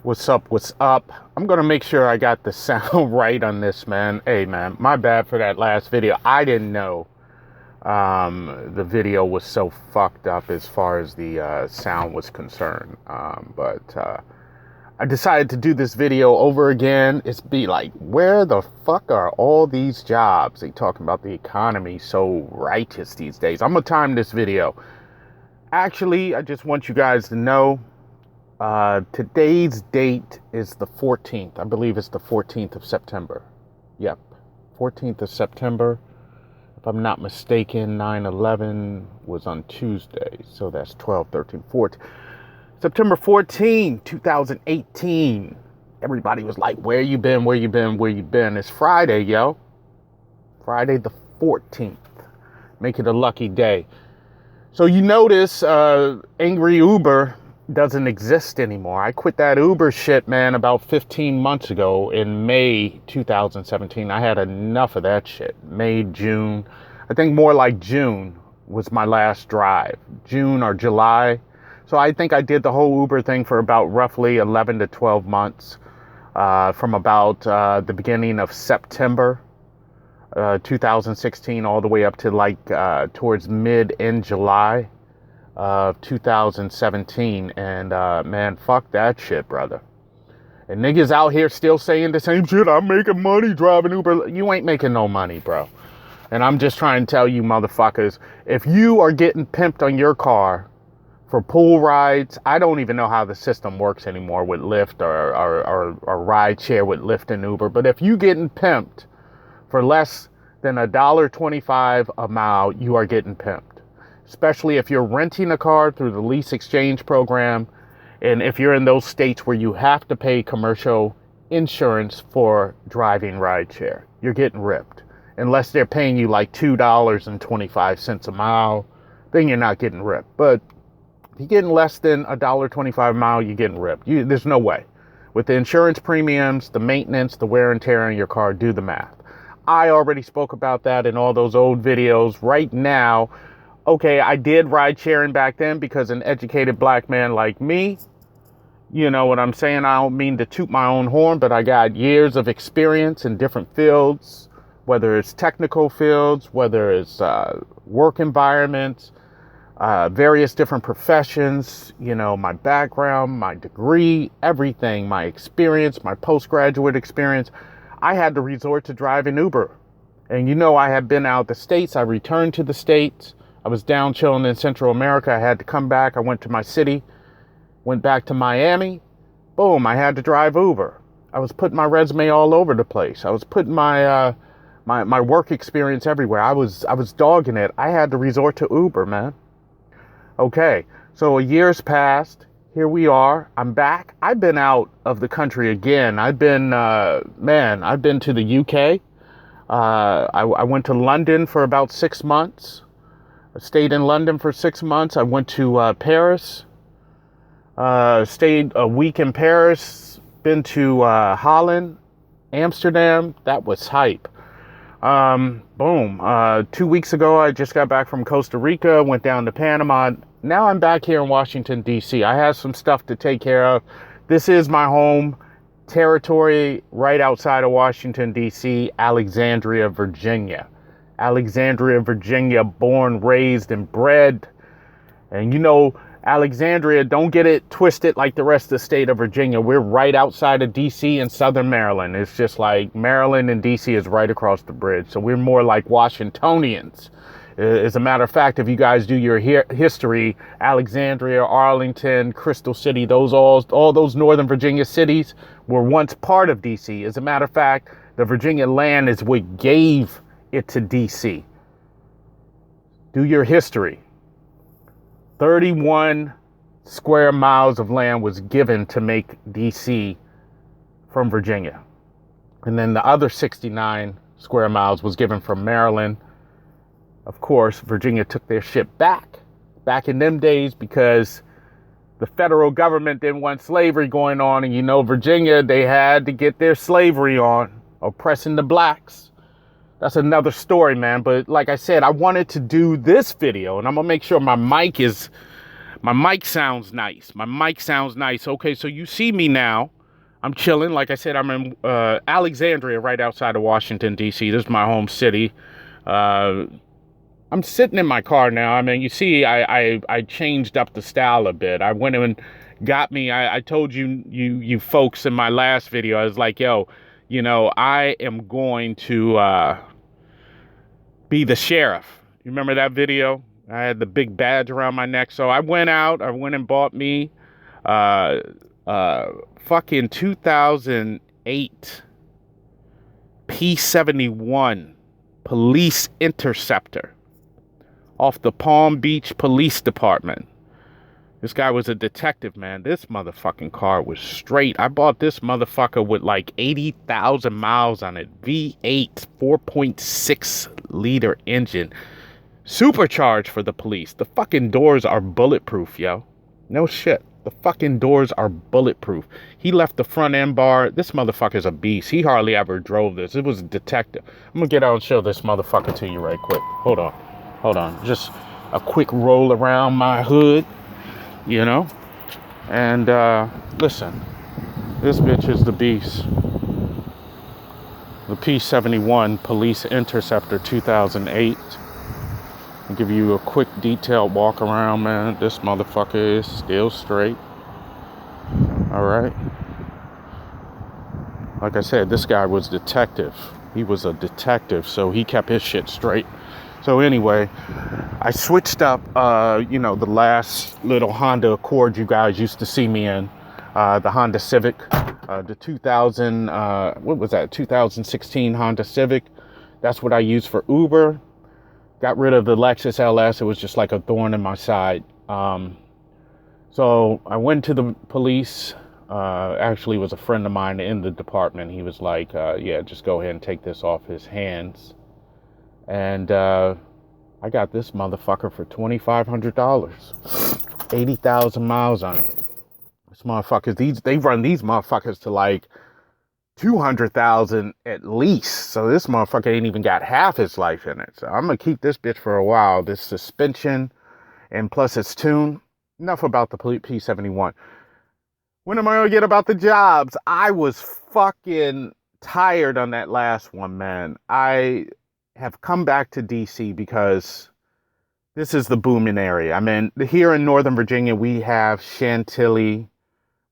What's up? What's up? I'm gonna make sure I got the sound right on this, man. Hey, man, my bad for that last video. I didn't know the video was so fucked up as far as the sound was concerned. But I decided to do this video over again. It's be like, where the fuck are all these jobs? They talking about the economy so righteous these days. I'm gonna time this video. Actually, I just want you guys to know. Today's date is the 14th. I believe it's the 14th of September. Yep. 14th of September. If I'm not mistaken, 9/11 was on Tuesday. So that's 12, 13, 14. September 14, 2018. Everybody was like, where you been? Where you been? Where you been? It's Friday, yo. Friday the 14th. Make it a lucky day. So you notice, Angry Uber doesn't exist anymore. I quit that Uber shit, man, about 15 months ago in May 2017. I had enough of that shit. May, June. I think more like June was my last drive. June or July. So I think I did the whole Uber thing for about roughly 11 to 12 months. From about the beginning of September 2016 all the way up to like towards mid-end July of 2017, and man, fuck that shit, brother. And niggas out here still saying the same shit. I'm making money driving Uber. You ain't making no money, bro. And I'm just trying to tell you motherfuckers, if you are getting pimped on your car for pool rides, I don't even know how the system works anymore with Lyft or ride share with Lyft and Uber, but if you getting pimped for less than $1.25 a mile, you are getting pimped. Especially if you're renting a car through the lease exchange program, and if you're in those states where you have to pay commercial insurance for driving rideshare, you're getting ripped. Unless they're paying you like $2.25 a mile, then you're not getting ripped. But if you're getting less than $1.25 a mile, you're getting ripped. There's no way. With the insurance premiums, the maintenance, the wear and tear on your car, do the math. I already spoke about that in all those old videos. Right now, okay, I did ride sharing back then because an educated black man like me, you know what I'm saying? I don't mean to toot my own horn, but I got years of experience in different fields, whether it's technical fields, whether it's work environments, various different professions, you know, my background, my degree, everything, my experience, my postgraduate experience. I had to resort to driving Uber. And you know, I had been out the States. I returned to the States. I was down chilling in Central America. I had to come back. I went to my city, went back to Miami. Boom, I had to drive Uber. I was putting my resume all over the place. I was putting my my work experience everywhere. I was dogging it. I had to resort to Uber, man. Okay, so a year's passed. Here we are. I'm back. I've been out of the country again. I've been, I've been to the UK. I went to London for about 6 months. I stayed in London for 6 months. I went to Paris, stayed a week in Paris, been to Holland, Amsterdam. That was hype. Boom. 2 weeks ago, I just got back from Costa Rica, went down to Panama. Now I'm back here in Washington, D.C. I have some stuff to take care of. This is my home territory right outside of Washington, D.C., Alexandria, Virginia. Alexandria, Virginia, born, raised, and bred. And you know, Alexandria, don't get it twisted like the rest of the state of Virginia. We're right outside of D.C. and Southern Maryland. It's just like Maryland and D.C. is right across the bridge. So we're more like Washingtonians. As a matter of fact, if you guys do your history, Alexandria, Arlington, Crystal City, all those Northern Virginia cities were once part of D.C. As a matter of fact, the Virginia land is what gave it to DC. Do your history. 31 square miles of land was given to make DC from Virginia. And then the other 69 square miles was given from Maryland. Of course, Virginia took their shit back in them days because the federal government didn't want slavery going on. And you know, Virginia, they had to get their slavery on, oppressing the blacks. That's another story, man. But like I said, I wanted to do this video, and I'm gonna make sure my mic is My mic sounds nice. My mic sounds nice. Okay, so you see me now. I'm chilling. Like I said, I'm in Alexandria, right outside of Washington, D.C. This is my home city. I'm sitting in my car now. I mean, you see, I changed up the style a bit. I went and got me. I told you folks in my last video, I was like, yo, you know, I am going to be the sheriff. You remember that video? I had the big badge around my neck. So I went and bought me fucking 2008 P71 police Interceptor off the Palm Beach Police Department. This guy was a detective, man. This motherfucking car was straight. I bought this motherfucker with like 80,000 miles on it. V8, 4.6 liter engine. Supercharged for the police. The fucking doors are bulletproof, yo. No shit. The fucking doors are bulletproof. He left the front end bar. This motherfucker's a beast. He hardly ever drove this. It was a detective. I'm gonna get out and show this motherfucker to you right quick. Hold on. Just a quick roll around my hood, you know? And listen, this bitch is the beast. The P71 Police Interceptor 2008. I'll give you a quick detailed walk around, man. This motherfucker is still straight. All right. Like I said, this guy was detective. He was a detective, so he kept his shit straight. So anyway, I switched up, you know, the last little Honda Accord you guys used to see me in, the Honda Civic, the 2016 Honda Civic. That's what I used for Uber. Got rid of the Lexus LS. It was just like a thorn in my side. So I went to the police. Actually, it was a friend of mine in the department. He was like, yeah, just go ahead and take this off his hands. And I got this motherfucker for $2,500. 80,000 miles on it. This motherfuckers, they run these motherfuckers to like 200,000 at least. So this motherfucker ain't even got half his life in it. So I'm gonna keep this bitch for a while. This suspension and plus its tune. Enough about the P71. When am I gonna get about the jobs? I was fucking tired on that last one, man. I have come back to DC because this is the booming area. I mean, here in Northern Virginia, we have Chantilly.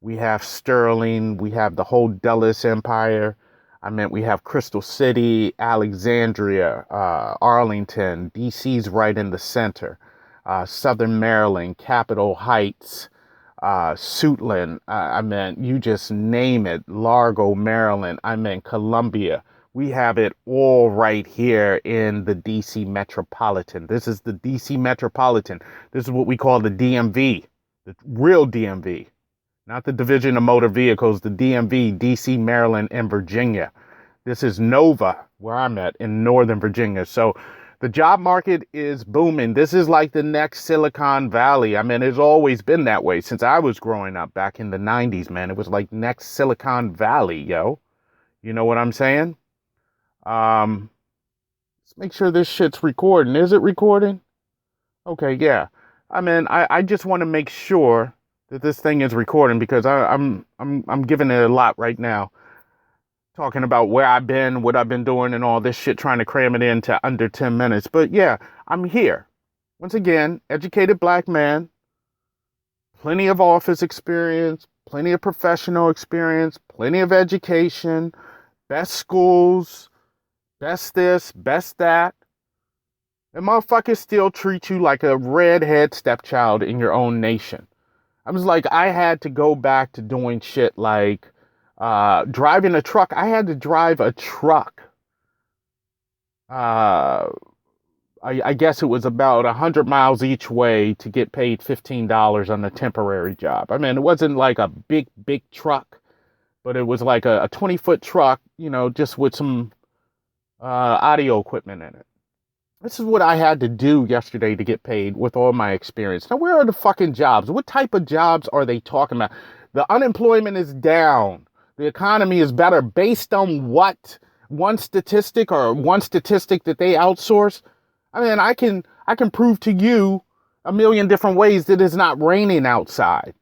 We have Sterling. We have the whole Dulles Empire. I mean, we have Crystal City, Alexandria, Arlington. DC's right in the center. Southern Maryland, Capitol Heights, Suitland. I mean, you just name it. Largo, Maryland. I mean, Columbia. We have it all right here in the DC metropolitan. This is the DC metropolitan. This is what we call the DMV, the real DMV. Not the Division of Motor Vehicles, the DMV, DC, Maryland, and Virginia. This is Nova, where I'm at in Northern Virginia. So the job market is booming. This is like the next Silicon Valley. I mean, it's always been that way since I was growing up back in the 90s, man. It was like next Silicon Valley, yo. You know what I'm saying? Let's make sure this shit's recording. Is it recording? Okay, yeah. I mean, I just want to make sure that this thing is recording because I'm giving it a lot right now. Talking about where I've been, what I've been doing and all this shit, trying to cram it into under 10 minutes. But yeah, I'm here. Once again, educated black man, plenty of office experience, plenty of professional experience, plenty of education, best schools, best this, best that. And motherfuckers still treat you like a redhead stepchild in your own nation. I was like, I had to go back to doing shit like driving a truck. I had to drive a truck. I guess it was about 100 miles each way to get paid $15 on a temporary job. I mean, it wasn't like a big truck, but it was like a 20-foot truck, you know, just with some audio equipment in it. This is what I had to do yesterday to get paid with all my experience. Now, where are the fucking jobs? What type of jobs are they talking about? The unemployment is down. The economy is better based on what? One statistic that they outsource? I mean, I can prove to you a million different ways that it's not raining outside.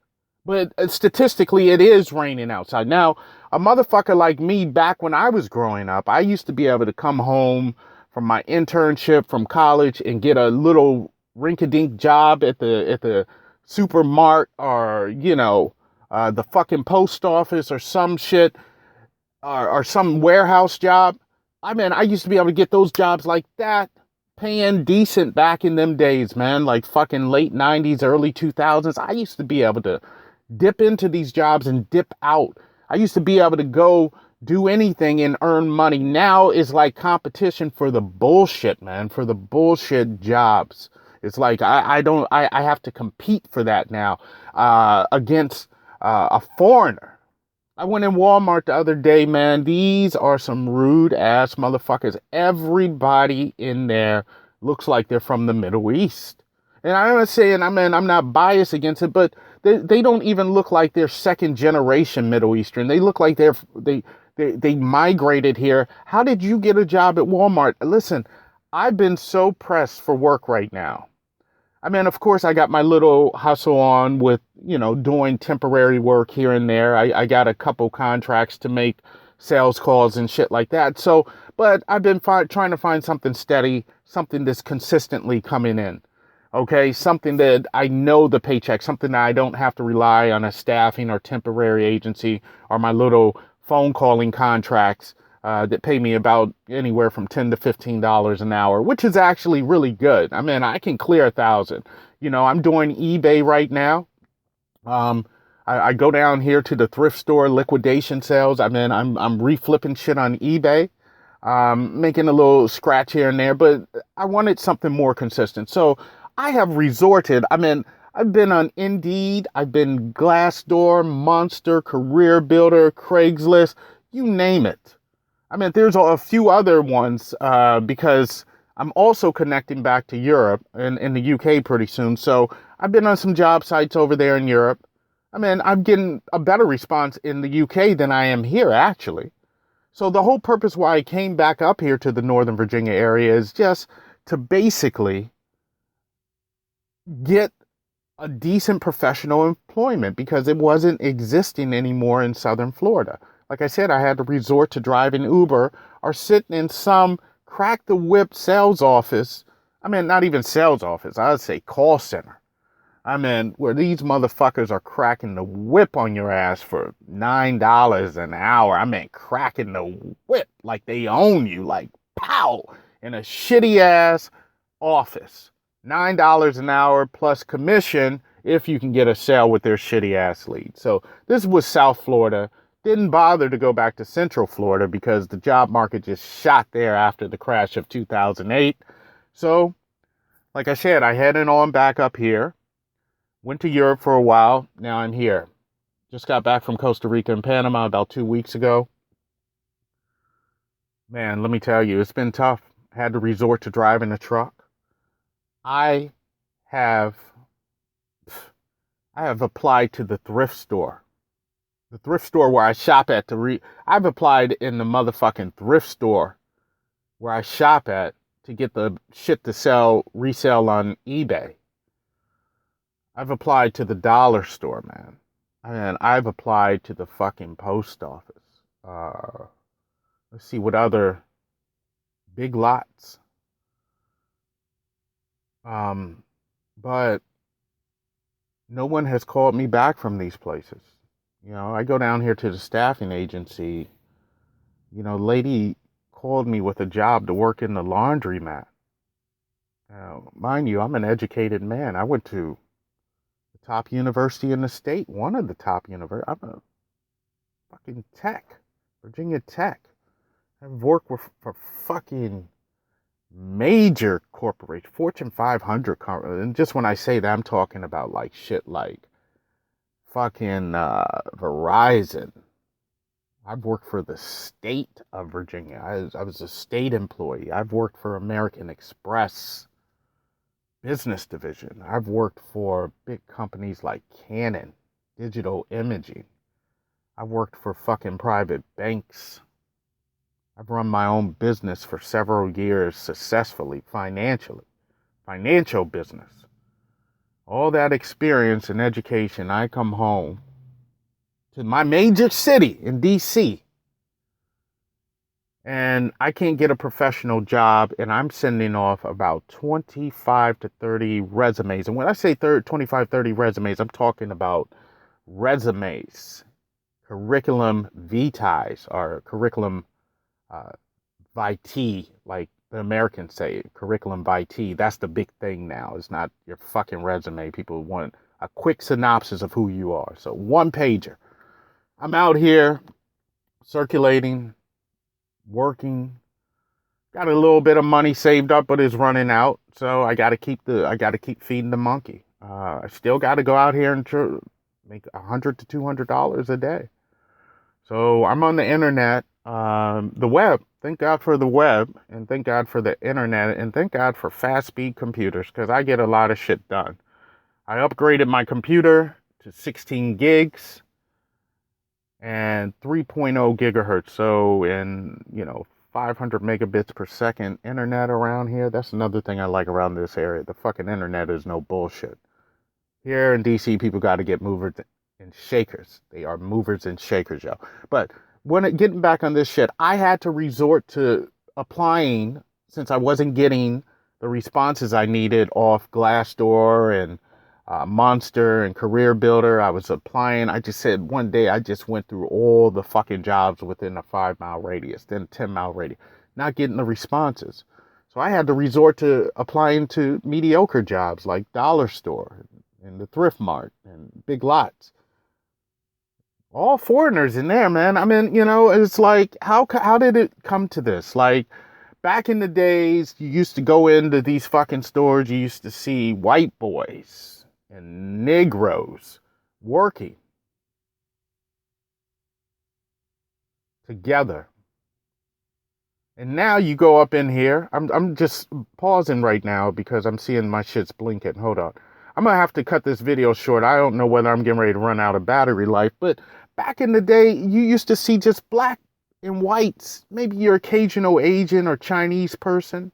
But statistically, it is raining outside. Now, a motherfucker like me, back when I was growing up, I used to be able to come home from my internship from college and get a little rink-a-dink job at the supermart, or, the fucking post office or some shit, or some warehouse job. I mean, I used to be able to get those jobs like that, paying decent back in them days, man. Like fucking late 90s, early 2000s. I used to be able to dip into these jobs and dip out. I used to be able to go do anything and earn money. Now it's like competition for the bullshit, man, for the bullshit jobs. It's like I have to compete for that now, against a foreigner. I went in Walmart the other day, man. These are some rude ass motherfuckers. Everybody in there looks like they're from the Middle East. And I'm not saying, I'm not biased against it, but they don't even look like they're second generation Middle Eastern. They look like they migrated here. How did you get a job at Walmart? Listen, I've been so pressed for work right now. I mean, of course, I got my little hustle on with, doing temporary work here and there. I got a couple contracts to make sales calls and shit like that. So, but I've been trying to find something steady, something that's consistently coming in. Okay, something that I know the paycheck, something that I don't have to rely on a staffing or temporary agency or my little phone calling contracts that pay me about anywhere from $10 to $15 an hour, which is actually really good. I mean, I can clear 1,000. I'm doing eBay right now. I go down here to the thrift store liquidation sales. I mean, I'm reflipping shit on eBay, making a little scratch here and there, but I wanted something more consistent. So I have resorted. I mean, I've been on Indeed, I've been Glassdoor, Monster, Career Builder, Craigslist, you name it. I mean, there's a few other ones, because I'm also connecting back to Europe and in the UK pretty soon. So I've been on some job sites over there in Europe. I mean, I'm getting a better response in the UK than I am here, actually. So the whole purpose why I came back up here to the Northern Virginia area is just to basically get a decent professional employment, because it wasn't existing anymore in Southern Florida. Like I said, I had to resort to driving Uber or sitting in some crack the whip sales office. I mean, not even sales office, I would say call center. I mean, where these motherfuckers are cracking the whip on your ass for $9 an hour. I mean, cracking the whip like they own you, like pow, in a shitty ass office. $9 an hour plus commission if you can get a sale with their shitty ass lead. So this was South Florida. Didn't bother to go back to Central Florida because the job market just shot there after the crash of 2008. So, like I said, I headed on back up here. Went to Europe for a while. Now I'm here. Just got back from Costa Rica and Panama about 2 weeks ago. Man, let me tell you, it's been tough. I had to resort to driving a truck. I have applied to the thrift store. The thrift store where I shop at I've applied in the motherfucking thrift store where I shop at to get the shit to resell on eBay. I've applied to the dollar store, man. And I've applied to the fucking post office. Let's see what other big lots. But no one has called me back from these places. I go down here to the staffing agency. Lady called me with a job to work in the laundromat. Now, mind you, I'm an educated man. I went to the top university in the state, one of the top universities. I'm a fucking tech, Virginia Tech. I've worked for fucking major corporation, Fortune 500, and just when I say that, I'm talking about like shit like fucking Verizon. I've worked for the state of Virginia. I was a state employee. I've worked for American Express business division. I've worked for big companies like Canon, Digital Imaging. I've worked for fucking private banks. I've run my own business for several years successfully, financial business. all that experience and education, I come home to my major city in DC, and I can't get a professional job, and I'm sending off about 25 to 30 resumes. And when I say 25, 30 resumes, I'm talking about resumes, curriculum vitae, or curriculum uh, vitae, like the Americans say, curriculum vitae. That's the big thing now. It's not your fucking resume. People want a quick synopsis of who you are. So one pager. I'm out here circulating, working. Got a little bit of money saved up, but it's running out. So I got to keep feeding the monkey. I still got to go out here and make $100 to $200 a day. So I'm on the internet, the web. Thank God for the web, and thank God for the internet, and thank God for fast speed computers, because I get a lot of shit done. I upgraded my computer to 16 gigs and 3.0 gigahertz. So in, 500 megabits per second internet around here. That's another thing I like around this area. The fucking internet is no bullshit. Here in DC, people got to get movers and shakers. They are movers and shakers, yo. But getting back on this shit, I had to resort to applying, since I wasn't getting the responses I needed off Glassdoor and Monster and Career Builder. I was applying. I just said one day I just went through all the fucking jobs within a 5-mile radius, then 10-mile radius, not getting the responses. So I had to resort to applying to mediocre jobs like Dollar Store and the Thrift Mart and Big Lots. All foreigners in there, man. I mean, it's like, how did it come to this? Like, back in the days, you used to go into these fucking stores, you used to see white boys and Negroes working together. And now you go up in here. I'm just pausing right now because I'm seeing my shit's blinking. Hold on. I'm going to have to cut this video short. I don't know whether I'm getting ready to run out of battery life, but back in the day, you used to see just black and whites, maybe your occasional Asian or Chinese person,